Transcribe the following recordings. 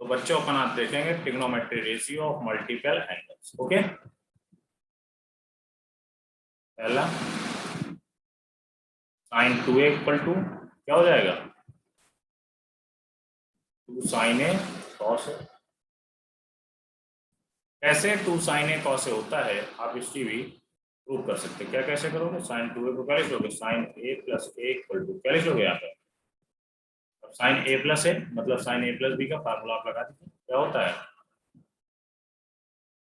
तो बच्चों अपन आप देखेंगे trigonometry ratio of multiple angles. Okay, पहला sin 2a इक्वल टू क्या हो जाएगा 2 sin a cos a। कैसे 2 sin a cos a होता है आप इसकी भी प्रूव कर सकते हैं। क्या कैसे करोगे, sin 2a को क्या लिख लोगे, sin a plus a equal to क्या लिख लोगे यहाँ पे, अब sin a प्लस a मतलब sin a प्लस b का फार्मूला आप लगा दीजिए। क्या होता है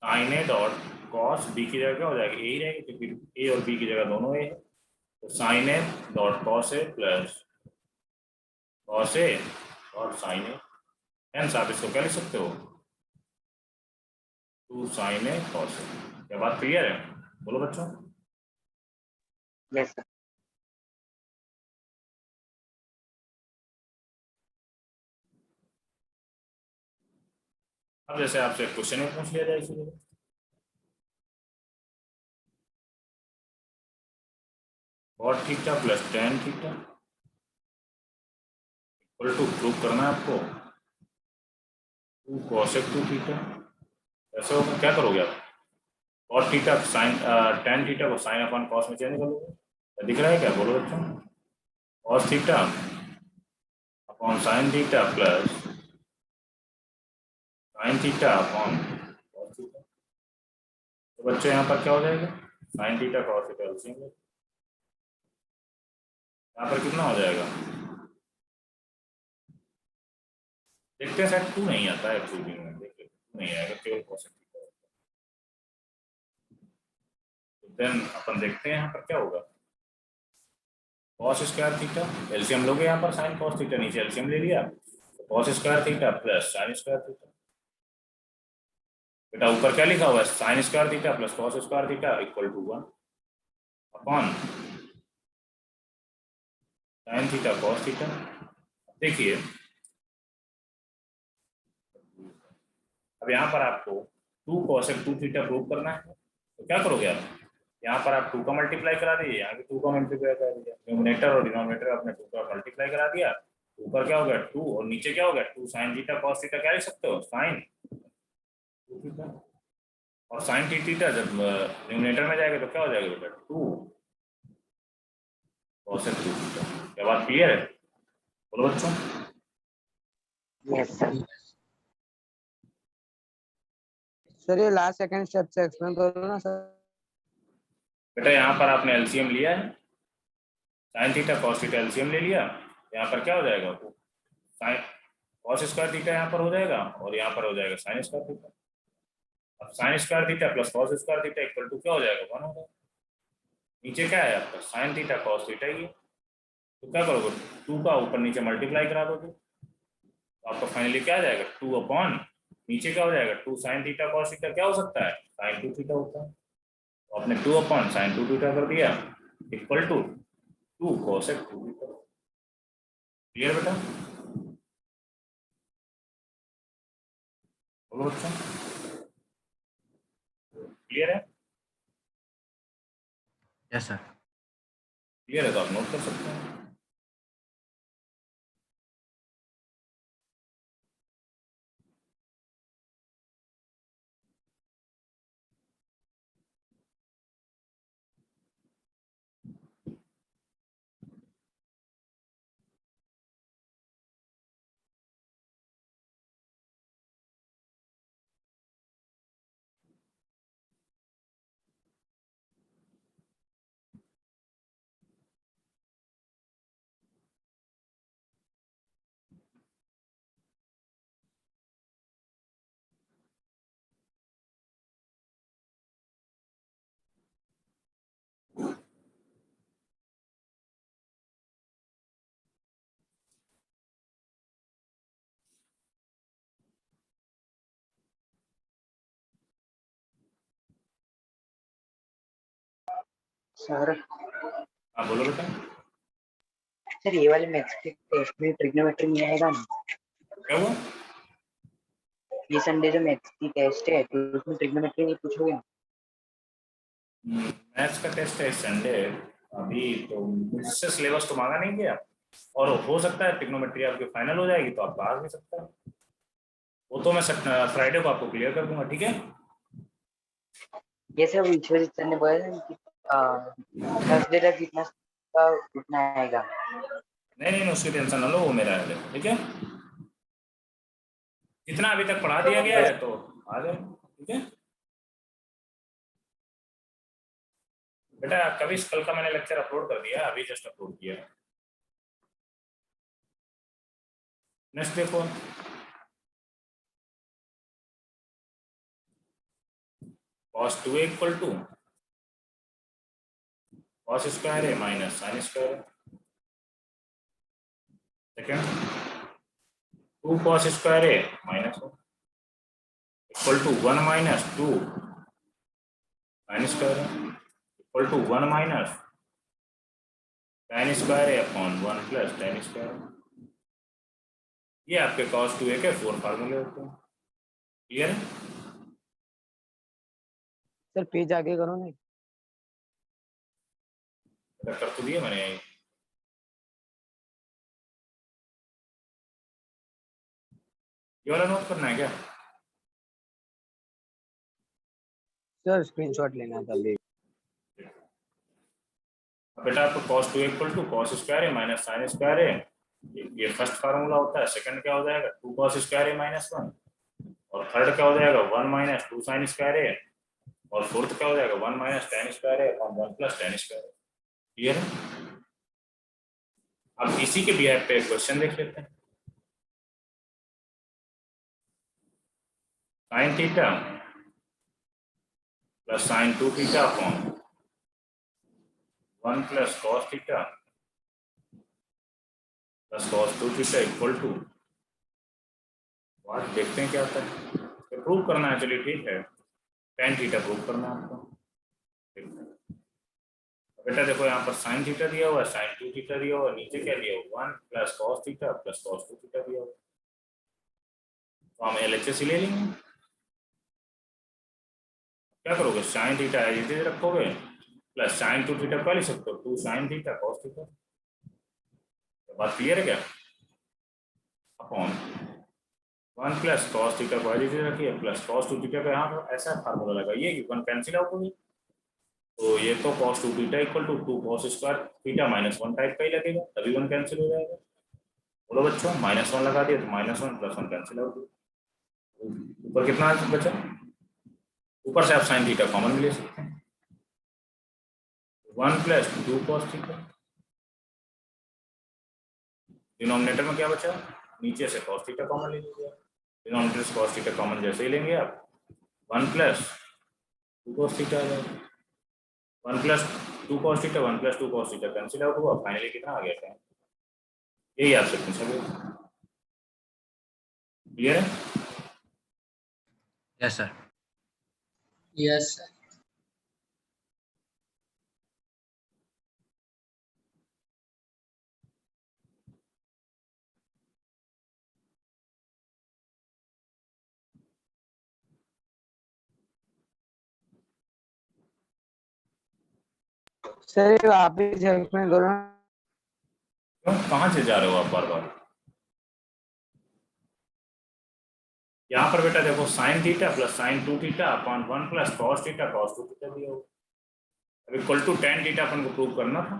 sin a dot cos b की जगह क्या हो जाएगा, a ही रहेगी क्योंकि a और b की जगह दोनों a है। तो sin a dot cos a plus cos a और sin a, हेंस आप इसको क्या लिख सकते हो 2 sin a cos a। क्या बात क्लियर है, बोलो बच्चों। Yes sir. अब जैसे आपसे क्वेश्चन में पूछ लिया जाए इसी जगह, cot theta plus tan theta equal to prove करना है आपको 2 cosec 2 थीटा। ऐसे होगा, क्या करोगे आप cot theta sin tan theta को sin अपॉन cos में चेंज कर लोगे। दिख रहा है क्या, बोलो बच्चों। cos theta upon sin theta plus sin theta upon cos theta. तो बच्चों यहाँ पर क्या हो जाएगा sin theta cos theta LCM, यहाँ पर कितना हो जाएगा, देखते हैं शायद 2 नहीं आता है प्रूविंग में, देखिए 2 नहीं आएगा, केवल cos थीटा। देन अपन देखते हैं यहाँ पर क्या होगा, cos स्क्वायर थीटा एलसीएम लोगे यहाँ पर sin cos थीटा, नीचे एलसीएम ले लिया तो cos square theta plus sin square theta. बेटा ऊपर क्या लिखा हुआ है, sin square theta plus cos square theta equal to 1 upon sin theta cos theta. देखिए अब यहाँ पर आपको 2 cosec 2 थीटा प्रूव करना है, तो क्या करोगे आप, यहाँ पर आप 2 का मल्टीप्लाई करा दीजिए, यहाँ भी 2 का मल्टीप्लाई करा दीजिए, न्यूमरेटर और डिनोमिनेटर आपने 2 का मल्टीप्लाई करा दिया, ऊपर क्या हो गया 2 और नीचे क्या हो गया 2 sin थीटा cos थीटा, क्या लिख सकते हो sin 2 थीटा। और sin थीटा जब न्यूमरेटर में जाएगा तो क्या हो जाएगा बेटा 2 cosec 2 थीटा। क्या बात क्लियर है, बोलो बच्चों। Yes sir. सर ये लास्ट सेकंड स्टेप से एक्सप्लेन करो ना सर। बेटा यहाँ पर आपने एलसीएम लिया है, sin theta cos theta LCM ले लिया, यहाँ पर क्या हो जाएगा sin cos स्क्वायर थीटा यहाँ पर हो जाएगा और यहाँ पर हो जाएगा sin स्क्वायर थीटा। अब sin square theta plus cos square theta equal to क्या हो जाएगा 1 होगा। नीचे क्या है आपका sin थीटा cos थीटा ही है, तो क्या करोगे 2 का ऊपर नीचे मल्टीप्लाई करा दोगे तो आपका फाइनली क्या आ जाएगा 2 अपॉन नीचे क्या हो जाएगा 2 sin थीटा cos थीटा क्या हो सकता है sin 2 थीटा होता है, तो आपने 2 अपॉन sin 2 थीटा कर दिया equal to 2 cosec 2 theta. Clear बेटा, बोलो बच्चों क्लियर है। Yes sir. क्लियर है तो आप नोट कर सकते हैं। सर हाँ बोलो बेटा। सर ये वाले मैथ्स के टेस्ट में ट्रिग्नोमेट्री नहीं आएगा ना? क्या हुआ, ये संडे जो मैथ्स की टेस्ट है तो उसमें ट्रिग्नोमेट्री नहीं पूछोगे? मैथ्स का टेस्ट है संडे, अभी तो मुझसे सिलेबस तो मांगा नहीं गया और हो सकता है ट्रिग्नोमेट्री आपकी फाइनल हो जाएगी तो आप आ भी सकते हैं। वो तो मैं फ्राइडे को आपको क्लियर कर दूंगा, ठीक है। ये सब विश्वजीत सर ने बोला ना कि थर्सडे तक कितना का उतना आएगा। नहीं नहीं उसकी टेंशन ना लो, वो मेरा है, ठीक है। जितना अभी तक पढ़ा दिया गया है तो आ जाए, ठीक है। बेटा कभी कल का मैंने लेक्चर अपलोड कर दिया, अभी जस्ट अपलोड किया। नेक्स्ट देखो, cos 2a equal to cos square है माइनस साइन स्क्वायर है। सेकेंड 2 cos स्क्वायर है minus equal to 1 minus 2 sine square है equal to 1 minus tan square है अपॉन 1 प्लस tan स्क्वायर। ये आपके cos 2a के 4 फार्मूले होते हैं, क्लियर है। सर पेज आगे करो ना। कर तो दिए मैंने, ये वाला नोट करना है क्या। सर स्क्रीनशॉट लेना था अभी। बेटा आपको cos 2 equal to cos square है माइनस साइन स्क्वायर है, ये फर्स्ट फार्मूला होता है। सेकंड क्या हो जाएगा 2 cos स्क्वायर है माइनस 1, और थर्ड क्या हो जाएगा 1 माइनस 2 साइन स्क्वायर है, और फोर्थ क्या हो जाएगा 1 माइनस tan स्क्वायर है अपॉन 1 प्लस tan स्क्वायर है, क्लियर है। अब इसी के बिहाफ पे क्वेश्चन देख लेते हैं। Sine theta plus sine 2 theta upon 1 plus cos theta plus cos 2 theta equal to, बात देखते हैं क्या आता है। तो प्रूव करना है, चलिए ठीक है, tan थीटा प्रूव करना है आपको। बेटा देखो यहाँ पर साइन थीटा दिया हुआ है, साइन 2 थीटा दिया हुआ है, नीचे क्या दिया हुआ 1 plus cos theta plus cos 2 theta दिया हुआ, तो हम LHS ही ले लेंगे। क्या करोगे साइन थीटा एज इट रखोगे प्लस साइन 2 थीटा क्या लिख सकते हो 2 साइन थीटा cos थीटा, बात क्लियर है क्या। अपॉन 1 प्लस cos थीटा को एज इट रखिए प्लस cos 2 थीटा का यहाँ पर ऐसा फार्मूला लगाइए कि 1 कैंसिल आउट होगी, तो ये तो cos 2 theta equal to 2 cos square theta minus 1 type का ही लगेगा, तभी 1 कैंसिल हो जाएगा। बोलो बच्चों माइनस 1 लगा दिया तो माइनस 1 प्लस 1 कैंसिल आउट, ऊपर कितना बचा, ऊपर से आप साइन थीटा कॉमन भी ले सकते हैं, 1 प्लस 2 cos थीटा, डिनोमिनेटर में क्या बचा, नीचे से cos थीटा कॉमन ले लीजिए, डिनोमिनेटर से cos थीटा कॉमन जैसे ही लेंगे आप 1 प्लस 2 cos थीटा आ जाएगा, 1 plus 2 cos theta 1 plus 2 cos theta cancel out हुआ, फाइनली कितना आ गया, यही आपसे पूछा गया, क्लियर है। Yes sir. Yes sir. Sir वापिस एक्सप्लेन करो ना। क्यों कहाँ से जा रहे हो आप बार बार। यहाँ पर बेटा देखो sign theta plus sine 2 theta upon 1 plus cos theta cos 2 theta दिया होगा, अब इक्वल टू tan थीटा अपन को प्रूव करना था,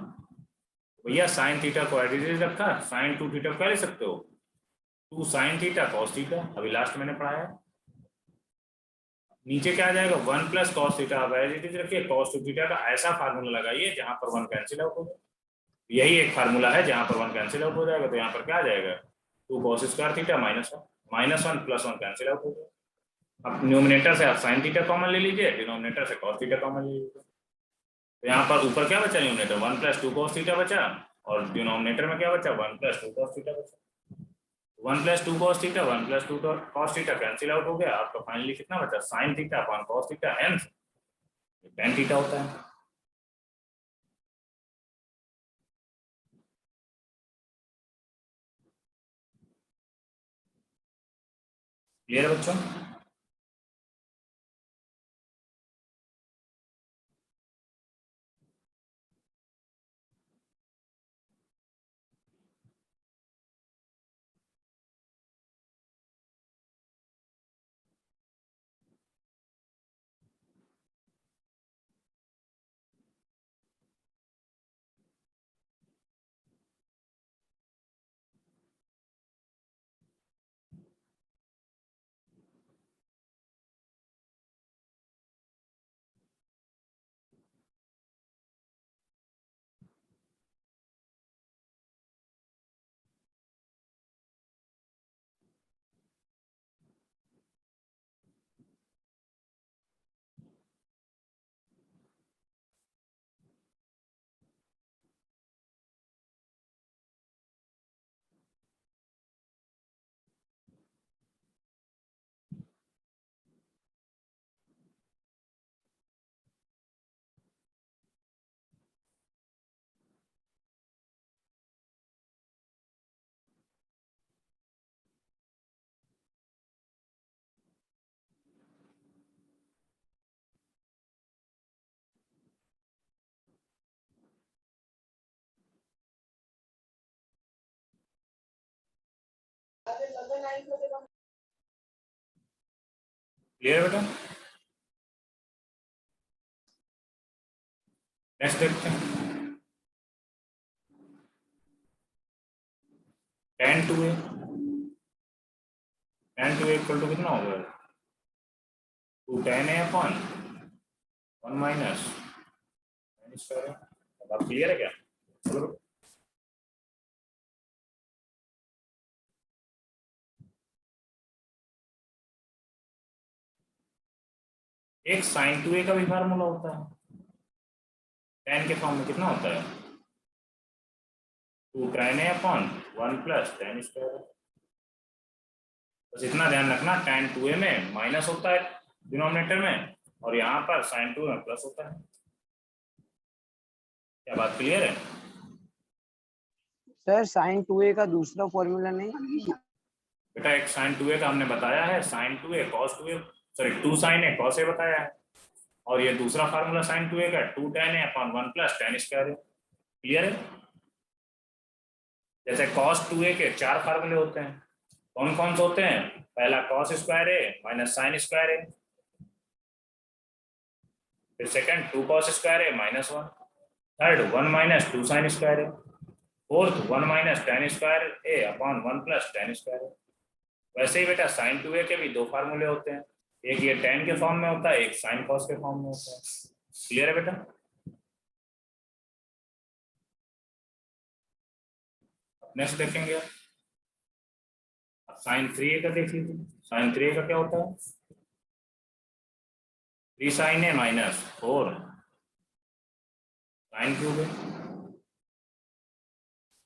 भैया साइन थीटा को एज इट इज रखा, साइन 2 थीटा क्या ले सकते हो 2 साइन थीटा cos थीटा, अभी लास्ट मैंने पढ़ाया, नीचे क्या आ जाएगा 1 प्लस cos थीटा, अब एज इट इज रखिए cos 2 थीटा का ऐसा फार्मूला लगाइए जहां पर 1 कैंसिल आउट होगा, यही एक फार्मूला है जहां पर 1 कैंसिल आउट हो जाएगा, तो यहाँ पर क्या आ जाएगा 2 cos square theta minus 1 plus 1 cancel out हो जाएगा। अब न्यूमिनेटर से आप साइन थीटा कॉमन ले लीजिए, डिनोमिनेटर से cos थीटा कॉमन ले लीजिए, तो यहाँ पर ऊपर क्या बचा न्यूमिनेटर 1 प्लस 2 cos थीटा बचा, और डिनोमिनेटर में क्या बचा 1 प्लस 2 cos थीटा बचा, 1 plus 2 cos theta 1 plus 2 cos theta cancel out हो गया, आपका फाइनली कितना बचा sine theta upon cos theta and tan theta होता है, क्लियर है बच्चों। क्लियर बेटा? नेक्स्ट देखते हैं। tan 2a इक्वल टू कितना होगा? 2 tan a upon 1 minus square. अब आप क्लियर है क्या? चलो एक sin 2a का भी फार्मूला होता है। tan के फॉर्म में कितना होता है? 2 tan a upon 1 plus tan square. बस इतना ध्यान रखना, tan 2a में माइनस होता है डिनोमिनेटर में, और यहाँ पर sin 2 में प्लस होता है। क्या बात क्लियर है? सर sin 2a का दूसरा फॉर्मूला नहीं? बेटा एक sin 2a का हमने बताया है, sin 2a cos 2a, sorry 2 sin a cos a बताया है, और ये दूसरा फार्मूला sin 2a का 2 tan a upon 1 plus tan square है। क्लियर है? जैसे cos 2a के 4 फार्मूले होते हैं, कौन कौन से होते हैं? पहला cos square a minus sin square a, फिर second 2 cos square a minus 1, third 1 minus 2 sin square a, fourth 1 minus tan square a upon 1 plus tan square a। वैसे ही बेटा sin 2a के भी दो फार्मूले होते हैं, एक ये tan के फॉर्म में होता है, एक sin cos के फॉर्म में होता है। क्लियर है बेटा? नेक्स्ट देखेंगे आप sin 3a का देख लीजिए। sin 3a का क्या होता है? 3 sin a minus 4 sin cube है।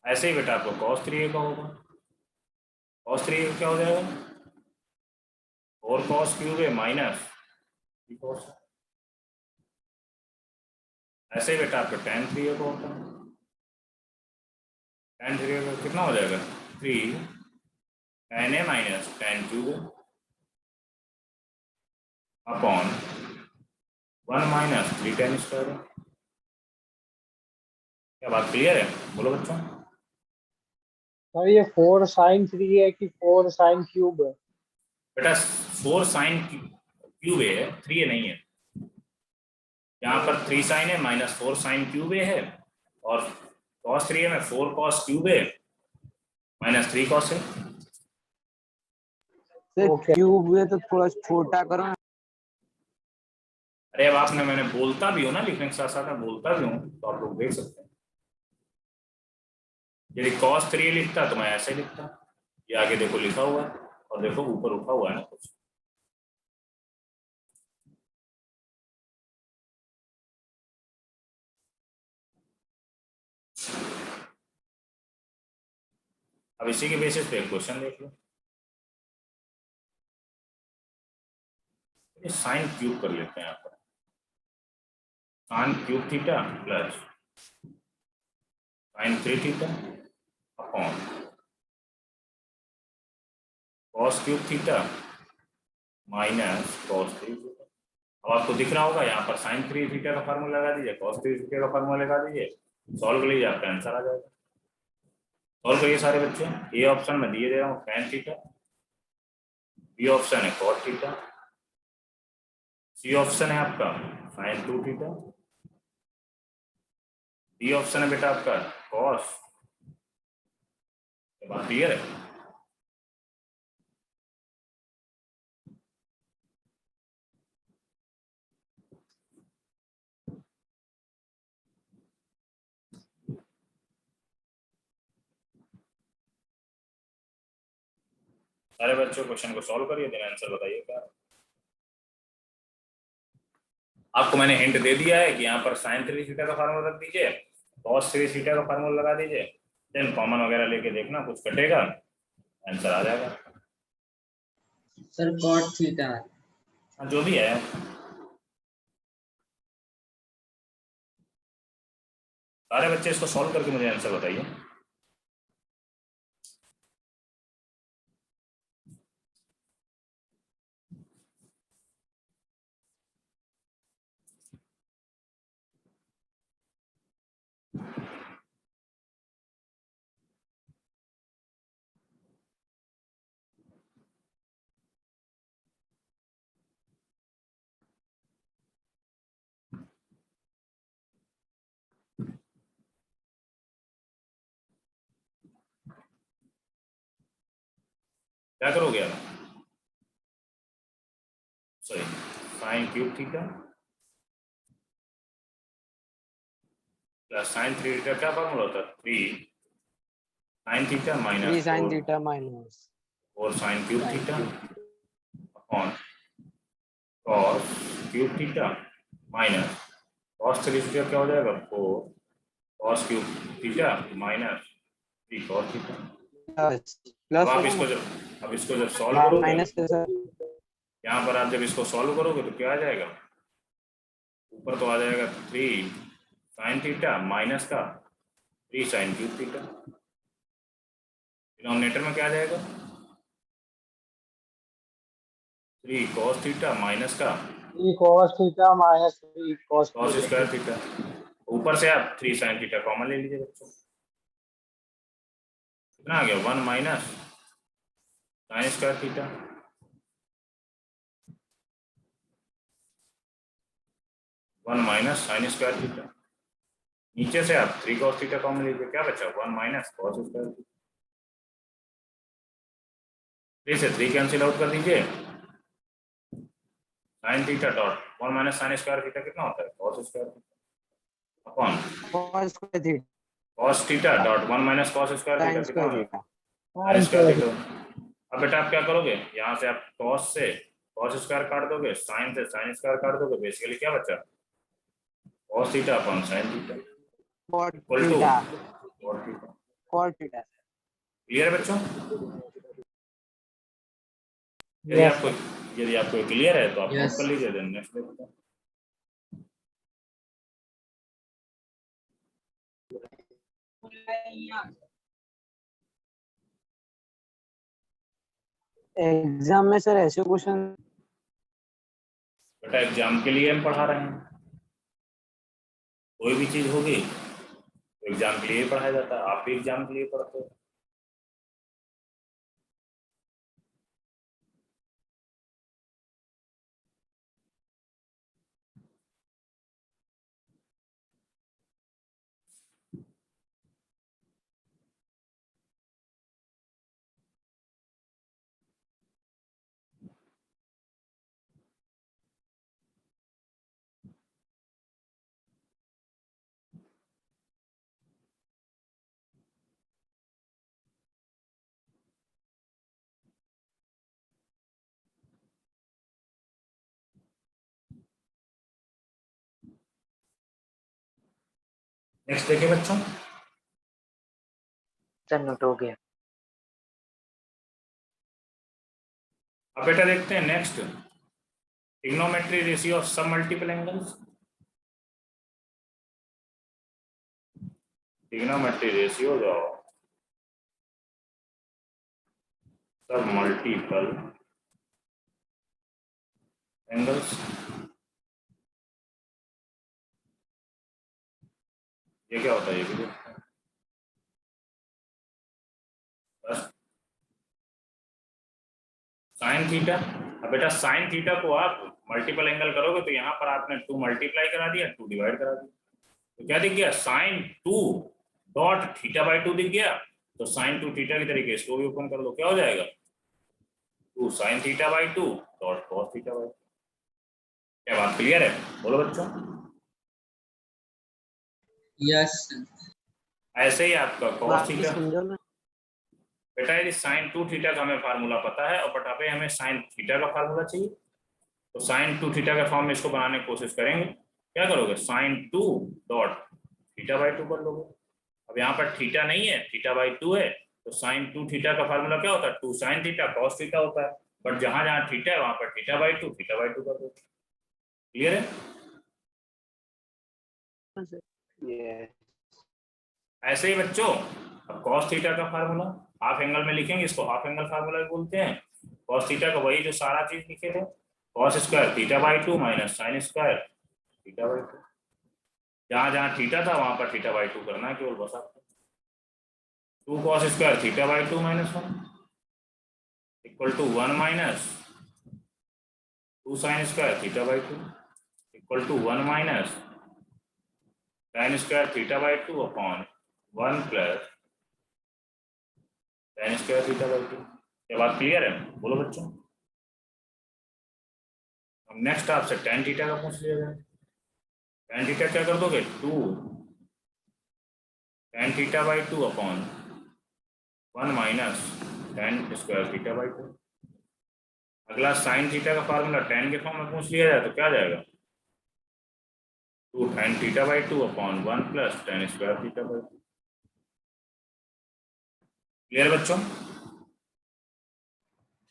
ऐसे ही बेटा आपको cos 3a का होगा। cos 3a का क्या हो जाएगा? 4 cos क्यूब है माइनस 3 cos। ऐसे ही बेटा आपको tan 3a का होता है। tan 3a का कितना हो जाएगा? 3 tan a minus tan cube upon 1 minus 3 tan square. क्या बात क्लियर है? बोलो बच्चों। सर ये 4 sin 3 है कि 4 sin क्यूब है? बेटा 4 sin क्यूब ए है, 3 नहीं है। यहाँ पर 3 sin है माइनस 4 sin क्यूब ए है, और cos 3 में 4 cos क्यूब ए माइनस 3 cos है। सर क्यूब है तो थोड़ा छोटा करो ना। अरे अब आपने, मैंने बोलता भी हूँ ना, लिखने के साथ साथ मैं बोलता भी हूँ, तो आप लोग देख सकते हैं। यदि cos 3 लिखता तो मैं ऐसे लिखता, ये आगे देखो लिखा हुआ है, और देखो ऊपर उठा हुआ है ना कुछ। अब इसी के बेसिस पे एक क्वेश्चन देख लो। साइन क्यूब कर लेते हैं यहाँ पर। Sine cube theta plus sign 3 theta upon cos cube theta minus cos 3 theta. अब आपको दिख रहा होगा यहाँ पर साइन 3 थीटा का फार्मूला लगा दीजिए, कॉस 3 थीटा का फार्मूला लगा दीजिए, सॉल्व कर लीजिए, आपका आंसर आ जाएगा। सॉल्व करिए सारे बच्चे। ए ऑप्शन में दिए दे रहा हूँ tan थीटा, बी ऑप्शन है cot थीटा, सी ऑप्शन है आपका sin 2 थीटा, डी ऑप्शन है बेटा आपका cos। बात क्लियर है? सारे बच्चों क्वेश्चन को सॉल्व करिए, देन आंसर बताइए क्या। आपको मैंने हिंट दे दिया है कि यहाँ पर साइन 3 थीटा का फार्मूला रख दीजिए, कॉस 3 थीटा का फार्मूला लगा दीजिए, देन कॉमन वगैरह लेके देखना, कुछ कटेगा आंसर आ जाएगा। सर cot थीटा है। हाँ, जो भी है। सारे बच्चे इसको सॉल्व करके मुझे आंसर बताइए। क्या करोगे आप? Sorry, sine cube theta plus sign 3 theta, क्या फॉर्मूला होता है? 3 sine theta 3 minus sin theta minus और sine cube sin theta cube upon cos cube theta minus cos 3 theta, क्या हो जाएगा? 4 cos cube theta minus 3 cos theta. plus अब plus आप होगा इसको ना जब सॉल्व करोगे, माइनस के साथ यहाँ पर आप जब इसको सॉल्व करोगे तो क्या आ जाएगा? ऊपर तो आ जाएगा 3 साइन थीटा माइनस का 3 साइन क्यूब थीटा, डिनोमिनेटर में क्या आ जाएगा? 3 कॉस थीटा माइनस का 3 cos theta minus 3 cos cos theta. Square theta. ऊपर से आप 3 साइन थीटा कॉमन ले लीजिए बच्चों, कितना आ गया? 1 minus sine square theta, 1 minus sine square theta. नीचे से आप 3 कॉस थीटा कॉमन लीजिए, क्या बचा? 1 माइनस कॉस स्क्वायर थीटा। 3 से 3 कैंसिल आउट कर दीजिए, sine theta dot 1 minus sine square theta कितना होता है? Cos square theta upon cos square theta cos theta dot 1 minus cos square theta sin कितना square होगा? theta sine sin square square theta. अब बेटा आप क्या करोगे? यहाँ से आप कॉस से कॉस स्क्वायर काट दोगे, साइन से साइन स्क्वायर काट दोगे, बेसिकली क्या बचा? Cos theta upon sine theta cot इक्वल टू theta cot theta. cot theta clear है बच्चों? Yes, sir. यदि आपको क्लियर है तो आप नोट Yes. कर लीजिए, देन नेक्स्ट देखते हैं। एग्जाम में सर ऐसे क्वेश्चन बेटा एग्जाम के लिए हम पढ़ा रहे हैं, कोई भी चीज होगी तो एग्जाम के लिए ही पढ़ाया जाता है, आप भी एग्जाम के लिए पढ़ते हो। नेक्स्ट देखिए बच्चों, सर नोट हो गया। अब बेटा देखते हैं नेक्स्ट, ट्रिग्नोमेट्री रेशियो ऑफ सब multiple angles. Trigonometry ratio of सब मल्टीपल एंगल्स। ये क्या होता है? ये भी देखते हैं। बस साइन थीटा। अब बेटा साइन थीटा को आप मल्टीपल एंगल करोगे तो यहाँ पर आपने 2 मल्टीप्लाई करा दिया, 2 डिवाइड करा दिया, तो क्या दिख गया? साइन 2 डॉट थीटा बाई 2 दिख गया। तो साइन 2 थीटा की तरीके इसको भी ओपन कर लो, क्या हो जाएगा? 2 sine theta by 2 dot cos theta by 2। क्या बात क्लियर है? बोलो बच्चों। यस। ऐसे ही आपका कॉस वापस थीटा। समझो ना बेटा यदि साइन 2 थीटा का हमें फार्मूला पता है और बटापे हमें साइन थीटा का फार्मूला चाहिए, तो साइन 2 थीटा के फॉर्म में इसको बनाने की कोशिश करेंगे। क्या करोगे? साइन 2 डॉट थीटा बाई 2 कर लोगे। अब यहाँ पर थीटा नहीं है, थीटा बाई 2 है, तो साइन 2 थीटा का फार्मूला क्या होता है? 2 साइन थीटा कॉस थीटा होता है, बट जहां जहां थीटा है वहां पर थीटा बाई 2 कर दो। क्लियर है? ये ऐसे ही बच्चों, अब कॉस थीटा का फार्मूला हाफ एंगल में लिखेंगे, इसको हाफ एंगल फार्मूला भी बोलते हैं। कॉस थीटा का वही जो सारा चीज लिखे थे, cos square theta by 2 minus sine square theta by 2। जहां जहां थीटा था वहां पर थीटा बाई 2 करना है केवल, बस आपको। 2 cos square theta by 2 minus 1 equal to 1 minus 2 sine square theta by 2 equal to 1 minus sine square theta by 2 upon 1 plus sine square theta by 2। क्या बात क्लियर है? बोलो बच्चों। अब नेक्स्ट आपसे tan थीटा का पूछ लिया जाए। tan थीटा क्या कर दोगे? 2 tan theta by 2 upon 1 minus tan square theta by 2। अगला sin थीटा का फार्मूला tan के फॉर्म में पूछ लिया जाए तो क्या आ जाएगा? 2 tan theta by 2 upon 1 plus tan square theta by 2। Clear बच्चों?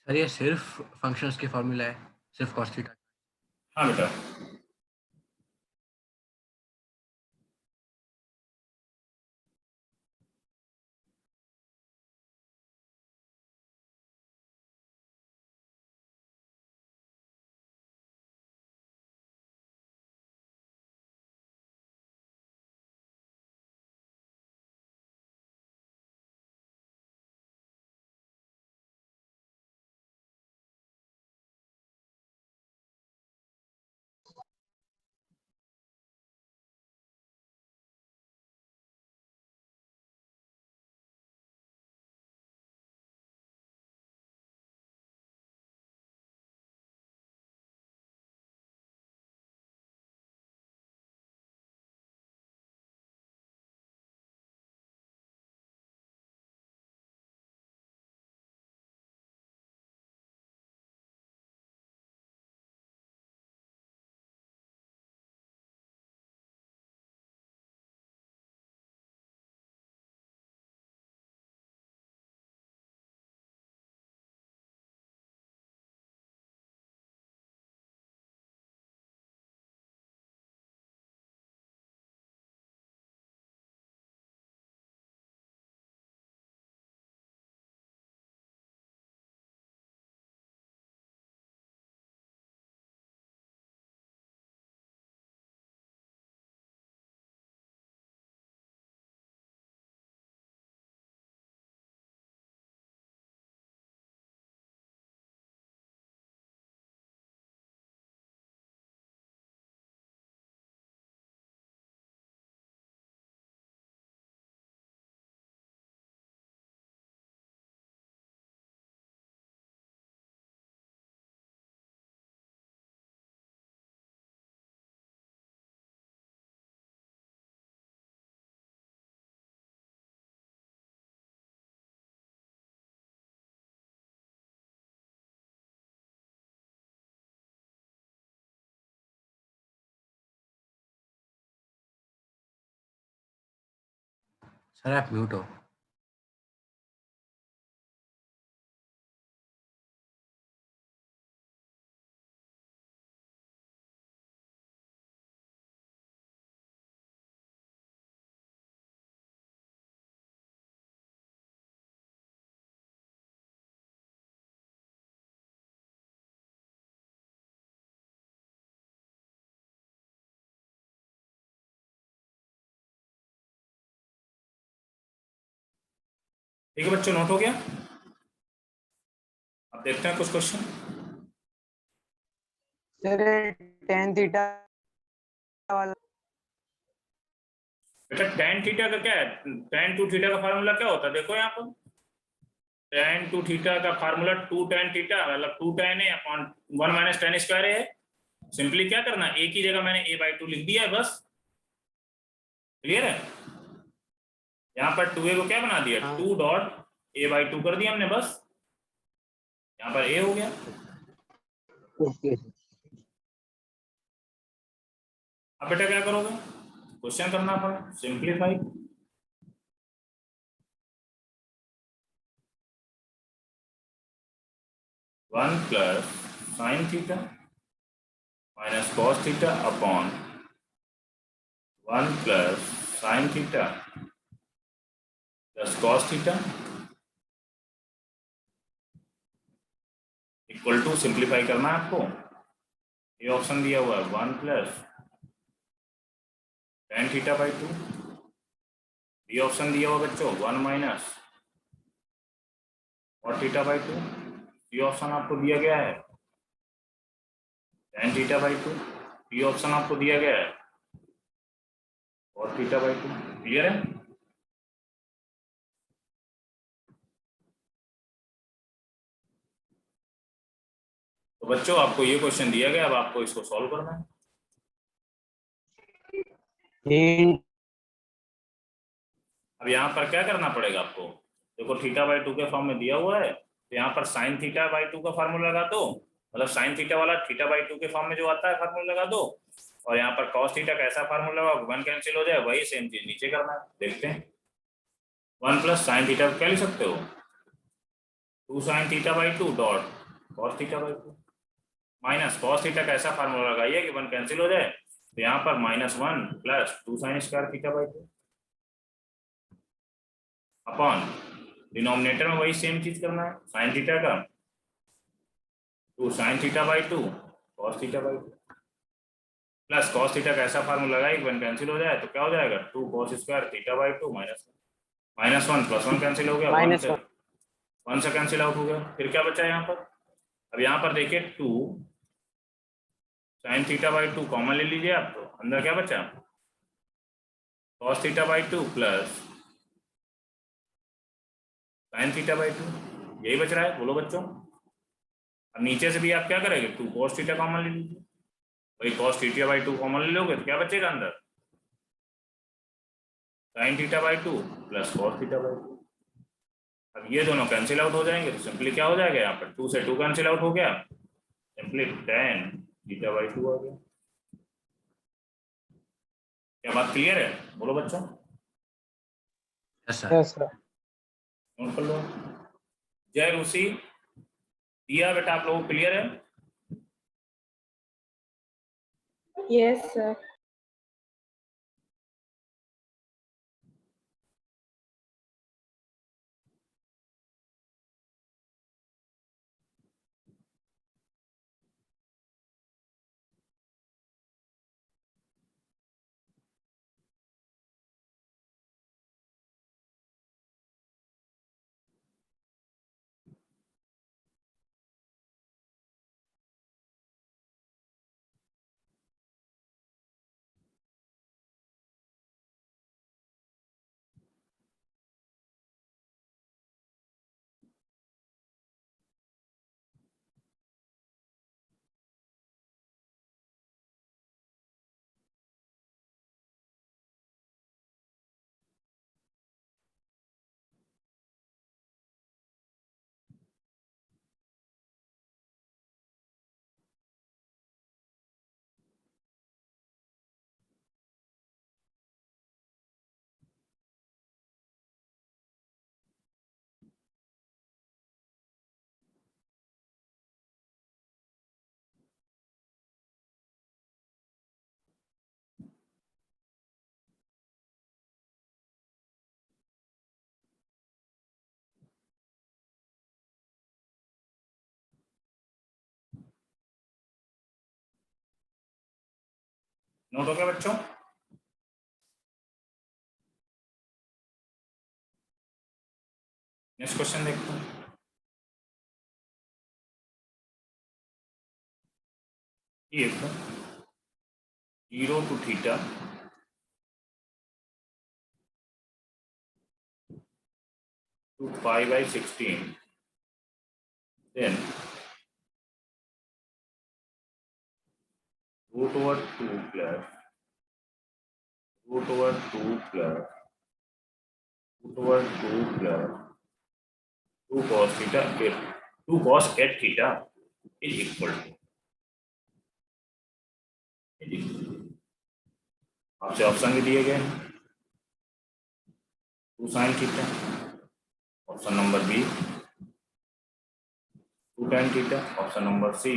सर ये सिर्फ फंक्शंस के फॉर्मूला है, सिर्फ cos थीटा। हाँ बेटा। सर आप म्यूट हो। ठीक है बच्चों, नोट हो गया? अब देखते हैं कुछ क्वेश्चन। सर tan थीटा वाला बेटा tan थीटा का क्या है? tan 2 थीटा का फार्मूला क्या होता है? देखो यहाँ पर tan 2 थीटा का फार्मूला 2 tan थीटा मतलब 2 tan है अपॉन 1 माइनस tan स्क्वायर है। सिंपली क्या करना, एक ही जगह मैंने a/2 लिख दिया है बस। क्लियर है? यहाँ पर 2a को क्या बना दिया, हाँ। 2 डॉट a/2 कर दिया हमने बस। यहाँ पर a हो गया। ओके अब बेटा क्या करोगे, क्वेश्चन करना पड़ा, simplify. One plus sine theta minus cos theta upon 1 plus sine theta plus cos theta equal to, simplify करना है आपको। ये ऑप्शन दिया हुआ है 1 प्लस tan थीटा बाई 2। ये ऑप्शन दिया हुआ बच्चों 1 माइनस cot थीटा बाई 2। ये ऑप्शन आपको दिया गया है tan थीटा बाई 2। ये ऑप्शन आपको दिया गया है cot थीटा बाई 2। क्लियर है? तो बच्चों आपको ये क्वेश्चन दिया गया, अब आपको इसको सॉल्व करना है। अब यहाँ पर क्या करना पड़ेगा आपको, देखो थीटा बाई 2 के फॉर्म में दिया हुआ है, तो यहाँ पर साइन थीटा बाई 2 का फार्मूला लगा दो, मतलब साइन थीटा वाला थीटा बाई 2 के फॉर्म में जो आता है फार्मूला लगा दो, और यहाँ पर कॉस थीटा कैसा फार्मूला लगा, 1 कैंसिल हो जाए, वही सेम चीज नीचे करना है। देखते हैं 1 प्लस साइन थीटा क्या लिख सकते हो, 2 sine theta by 2 dot cos theta by 2 minus cos theta कैसा फार्मूला लगाइए कि 1 कैंसिल हो जाए, तो यहाँ पर -1 plus 2 sine square theta by 2 upon denominator में वही सेम चीज करना है, साइन थीटा का 2 sine theta by 2 cos theta by 2 plus cos theta का ऐसा फार्मूला लगाए 1 कैंसिल हो जाए तो क्या हो जाएगा 2 cos square theta by 2 -1 plus 1 cancel हो गया, 1 से कैंसिल आउट हो गया, फिर क्या बचा यहाँ पर, अब यहाँ पर देखिए 2 साइन थीटा बाई 2 कॉमन ले लीजिए आप, तो अंदर क्या बचा cos theta by 2 plus sine theta by 2, यही बच रहा है, बोलो बच्चों। अब नीचे से भी आप क्या करेंगे 2 कॉस थीटा कॉमन ले लीजिए, वही कॉस थीटा बाई 2 कॉमन ले लोगे तो क्या बचेगा अंदर sine theta by 2 plus cos theta by 2। अब ये दोनों कैंसिल आउट हो जाएंगे, तो सिंपली क्या हो जाएगा, यहाँ पर 2 से 2 कैंसिल आउट हो गया, सिंपली tan थीटा बाई 2 आ गया। क्या बात क्लियर है, बोलो बच्चों। Yes sir. Yes sir. Note कर लो। जय रूसी दिया बेटा, आप लोगों को क्लियर है। Yes, sir. नोट हो गया बच्चों। नेक्स्ट क्वेश्चन देखते हैं। ये 0 to theta to pi by 16, then root over 2 plus root over 2 plus root over 2 plus 2 cos theta, 2 cos 8 theta is equal to, आपसे ऑप्शन भी दिए गए हैं, 2 sin theta, option number B 2 tan theta, option number C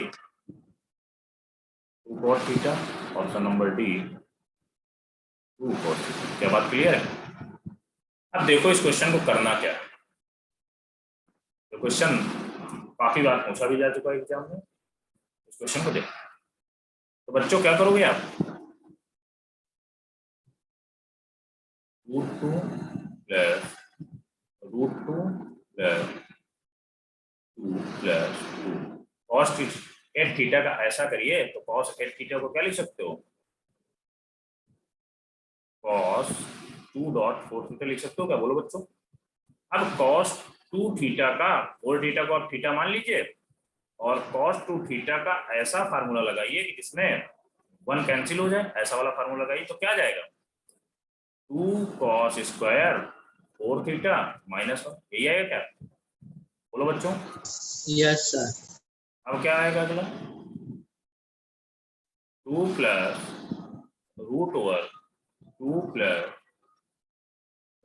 2 cos theta, option number D 2 cos theta. क्या बात clear है। अब देखो इस क्वेश्चन को करना क्या है, तो क्वेश्चन काफी बार पूछा भी जा चुका है एग्जाम में, इस क्वेश्चन को देखो। तो बच्चों क्या करोगे आप, root 2 plus root 2 plus 2 plus 2 cos 8 theta का ऐसा करिए, तो cos 8 थीटा को क्या लिख सकते हो, cos 2.4 थीटा लिख सकते हो क्या, बोलो बच्चों। अब cos 2 थीटा का 4 थीटा को आप थीटा मान लीजिए, और cos 2 थीटा का ऐसा फार्मूला लगाइए कि जिसमें 1 कैंसिल हो जाए, ऐसा वाला फार्मूला लगाइए तो क्या जाएगा 2 cos स्क्वायर 4 थीटा -1, यही आएगा क्या? बोलो बच्चों। Yes sir. अब क्या आएगा अगला 2 plus root over 2 plus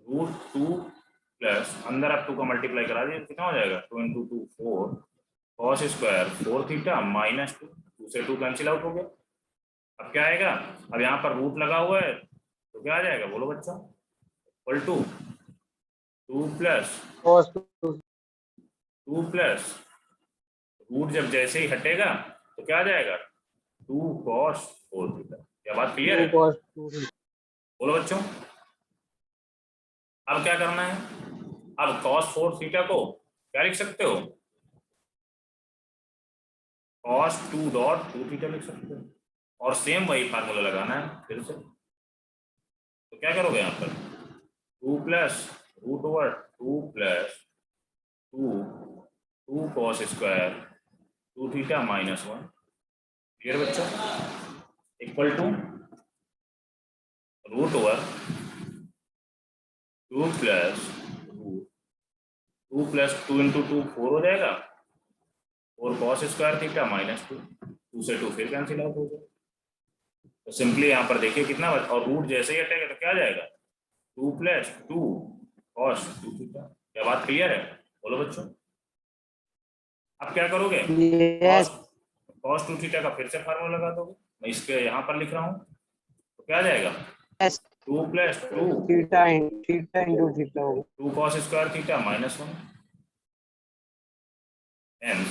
root 2 plus अंदर आप 2 का मल्टीप्लाई करा दिए कितना हो जाएगा 2 इंटू 2 4 cos स्क्वायर 4 थीटा -2, 2 से 2 कैंसिल आउट हो गया। अब क्या आएगा, अब यहाँ पर रूट लगा हुआ है तो क्या आ जाएगा बोलो बच्चों equal to 2 plus cos 2 plus root जब जैसे ही हटेगा तो क्या आ जाएगा 2 cos 4 थीटा। क्या बात क्लियर है? 2 cos 2 बोलो बच्चों। अब क्या करना है, अब cos 4 थीटा को क्या लिख सकते हो cos 2 डॉट 2 थीटा लिख सकते हो, और सेम वही फार्मूला लगाना है फिर से। तो क्या करोगे यहाँ पर 2 plus root over 2 plus 2 cos square 2 theta -1, clear बच्चों, equal to root over 2 plus 2 plus 2 into 2 4 हो जाएगा और cos स्क्वायर थीटा -2, 2 से 2 फिर कैंसिल आउट हो जाएगा। तो सिंपली यहाँ पर देखिए कितना और रूट जैसे ही हटेगा तो क्या आ जाएगा 2 प्लस 2 cos 2 थीटा। क्या बात क्लियर है? बोलो बच्चों। अब क्या करोगे यस cos 2 थीटा का फिर से फार्मूला लगा दोगे, मैं इसके यहाँ पर लिख रहा हूँ तो क्या आ जाएगा yes 2 plus 2 theta into theta होगा। 2 cos square theta -1 and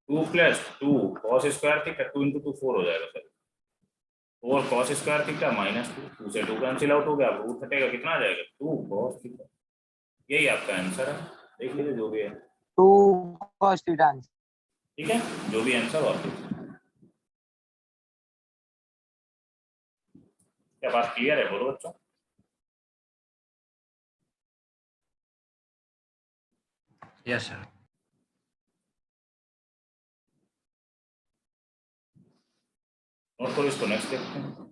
2 plus 2 cos square theta 2 into 2 4 हो जाएगा सर, 4 cos स्क्वायर थीटा -2, 2 से 2 कैंसिल आउट हो गया, अब रूट हटेगा कितना आ जाएगा 2 cos थीटा। यही आपका आंसर है, देख लीजिए जो भी है 2 cos थीटा। ठीक है, जो भी आंसर हो आपको। क्या बात क्लियर है बोलो बच्चों। Yes sir. नोट करो इसको, नेक्स्ट देखते हैं।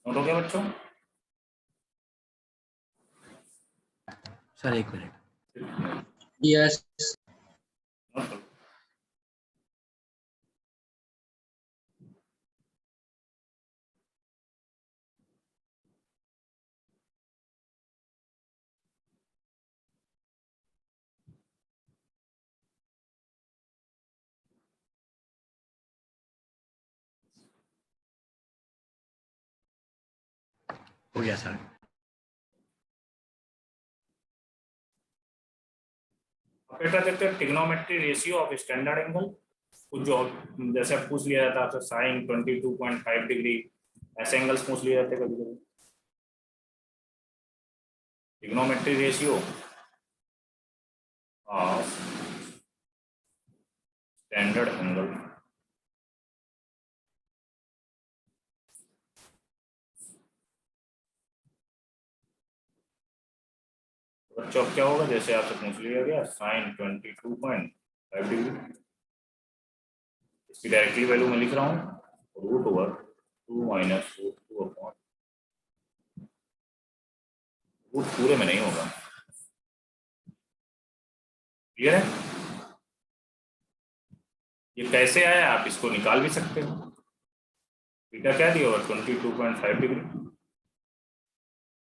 नोट हो गया बच्चों। सर एक मिनट। यस नोट करो। हो गया सर। बेटा देखते हैं trigonometry ratio of standard angle. कुछ जो जैसे अब पूछ लिया जाता है आपसे साइन 22.5 डिग्री, ऐसे एंगल्स पूछ लिए जाते कभी कभी। Trigonometry ratio of standard angle बच्चों अब क्या होगा, जैसे आपसे पूछ लिया गया साइन 22.5 डिग्री, इसकी डायरेक्टली वैल्यू मैं लिख रहा हूँ √2 माइनस √2 अपॉन रूट, पूरे में नहीं होगा। क्लियर है? ये कैसे आया आप इसको निकाल भी सकते हो। थीटा क्या दिया होगा 22.5 डिग्री,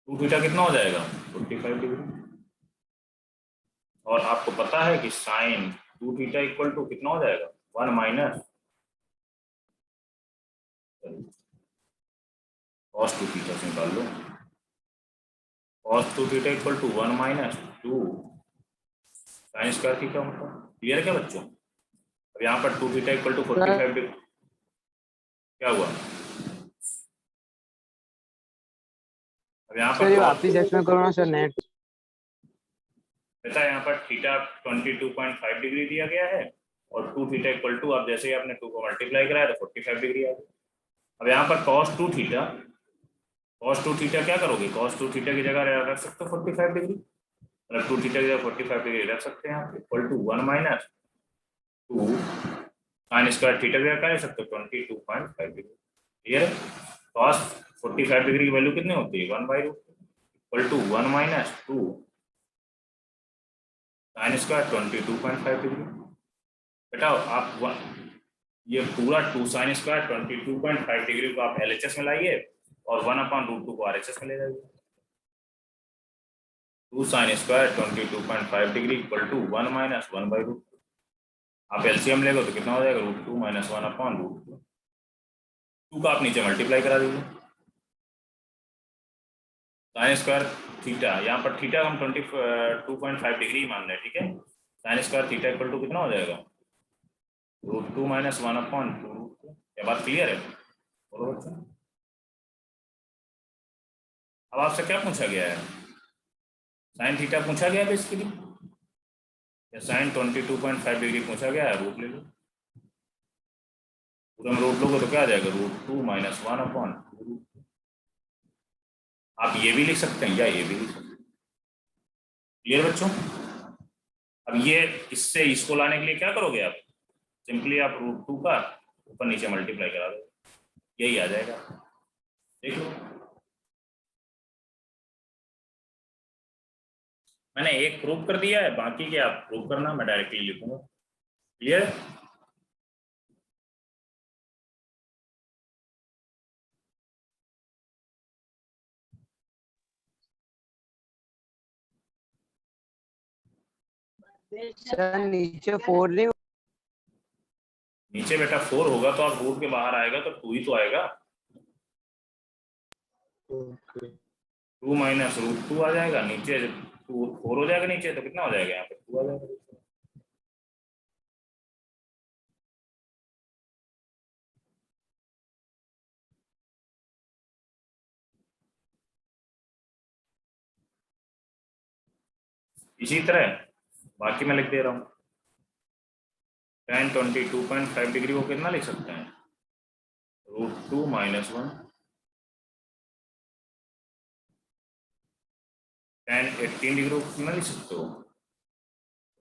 2 थीटा कितना हो जाएगा 45 डिग्री। और आपको पता है कि साइन 2 थीटा इक्वल टू कितना हो जाएगा 1 माइनस cos 2 थीटा से निकाल लो। cos 2 theta equal to 1 minus 2 sine square theta होता है। क्लियर है क्या बच्चों? अब यहाँ पर 2 थीटा इक्वल टू 45 डिग्री क्या हुआ, अब यहाँ सर ये पर वापिस एक्सप्लेन करो ना सर नेट। बेटा यहाँ पर थीटा 22.5 डिग्री दिया गया है और 2 थीटा इक्वल टू, अब जैसे ही आपने 2 को मल्टीप्लाई कराया तो 45 डिग्री आ गई। अब यहाँ पर cos 2 थीटा, cos 2 थीटा क्या करोगे, cos 2 थीटा की जगह रख सकते हो 45 डिग्री, मतलब 2 थीटा की जगह 45 डिग्री रख सकते हैं आप, equal to 1 minus 2 sine square theta की जगह क्या रख सकते हो 22.5 डिग्री। क्लियर है? cos 45 डिग्री की वैल्यू कितनी होती है 1/√2 equal to 1 minus 2 sine square 22.5 degree. बेटा आप ये पूरा 2 साइन स्क्वायर 22.5 डिग्री को आप LHS में लाइए और 1/√2 को RHS में ले जाइए। 2 sine square 22.5 degree equal to 1 minus 1/√2। आप LCM लेंगे तो कितना हो जाएगा √2 माइनस 1/√2। 2 का आप नीचे मल्टीप्लाई करा दीजिए। साइन स्क्वायर थीटा, यहाँ पर थीटा हम 22.5 डिग्री मान रहे हैं, ठीक है। Sine square theta equal to कितना हो जाएगा √2 माइनस 1/√2। क्या बात क्लियर है? बोलो बच्चों। अब आपसे क्या पूछा गया है, साइन थीटा पूछा गया है बेसिकली, या साइन 22.5 डिग्री पूछा गया है, रूट ले लो। पूरे में रूट लोगे तो क्या आ जाएगा √2 माइनस 1/√2। आप ये भी लिख सकते हैं या ये भी लिख सकते हैं। क्लियर बच्चों? अब ये इससे इसको लाने के लिए क्या करोगे आप, सिंपली आप √2 का ऊपर नीचे मल्टीप्लाई करा दो, यही आ जाएगा। देख लो, मैंने एक प्रूव कर दिया है, बाकी के आप प्रूव करना, मैं डायरेक्टली लिखूंगा। क्लियर? सर नीचे 4 नहीं नीचे बेटा 4 होगा तो आप रूट के बाहर आएगा तो 2 ही तो आएगा। 2 माइनस √2 आ जाएगा, नीचे 2 4 हो जाएगा, नीचे तो कितना हो जाएगा यहाँ पे 2 आ जाएगा। इसी तरह बाकी मैं लिख दे रहा हूँ, tan 22.5 डिग्री को कितना लिख सकते हैं √2 माइनस 1, tan 18 डिग्री को कितना लिख सकते हो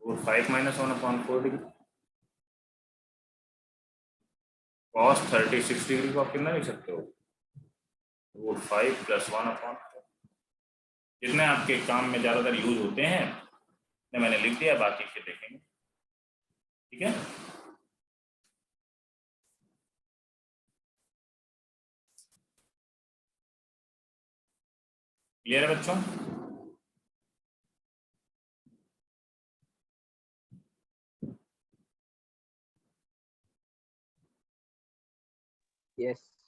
√5 माइनस 1/4 डिग्री, cos 36 डिग्री को आप कितना लिख सकते हो √5 प्लस 1/4। जितने आपके काम में ज़्यादातर यूज होते हैं मैंने लिख दिया, बाकी के देखेंगे, ठीक है। क्लियर है बच्चों? यस